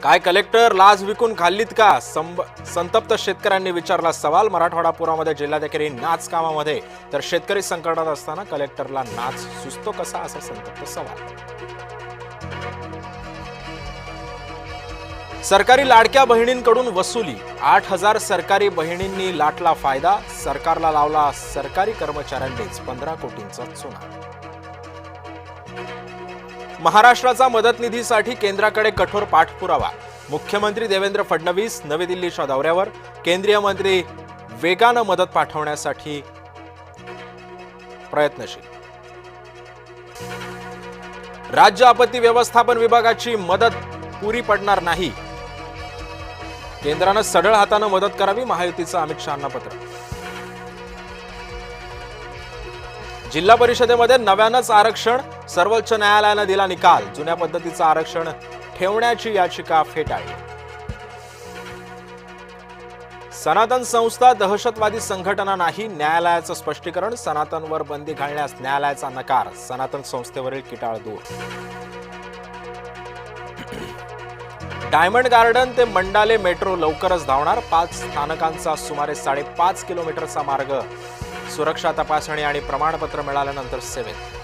काय कलेक्टर लाच विकून खाल्लीत का? संतप्त शेतकऱ्यांनी विचारला सवाल। मराठवाडा पुरामध्ये जिल्हाधिकारी नाच कामामध्ये तर शेतकरी संकटात असताना कलेक्टरला नाच सुचतो कसा, असा संतप्त सवाल। सरकारी लाडक्या बहिणींकडून वसुली, 8,000 सरकारी बहिणींनी लाटला फायदा। सरकारला लावला सरकारी कर्मचाऱ्यांनीच 15 कोटींचा चुना। महाराष्ट्राचा मदत निधीसाठी केंद्राकडे कठोर पाठपुरावा। मुख्यमंत्री देवेंद्र फडणवीस नवी दिल्लीच्या दौऱ्यावर। केंद्रीय मंत्री वेगानं मदत पाठवण्यासाठी प्रयत्नशील। राज्य आपत्ती व्यवस्थापन विभागाची मदत पुरी पडणार नाही। केंद्रानं सढळ हातानं मदत करावी, महायुतीचं अमित शहांना पत्र। जिल्हा परिषदेमध्ये नव्यानंच आरक्षण, सर्वोच्च न्यायालयानं दिला निकाल। जुन्या पद्धतीचं आरक्षण ठेवण्याची याचिका फेटाळली। सनातन संस्था दहशतवादी संघटना नाही, न्यायालयाचं स्पष्टीकरण। सनातनवर बंदी घालण्यास न्यायालयाचा नकार, सनातन संस्थेवरील किटाळ दूर। डायमंड गार्डन ते मंडाले मेट्रो लवकरच धावणार। 5 स्थानकांचा सुमारे 5.5 किलोमीटरचा मार्ग सुरक्षा तपासणी आणि प्रमाणपत्र मिळाल्यानंतर सेवेत।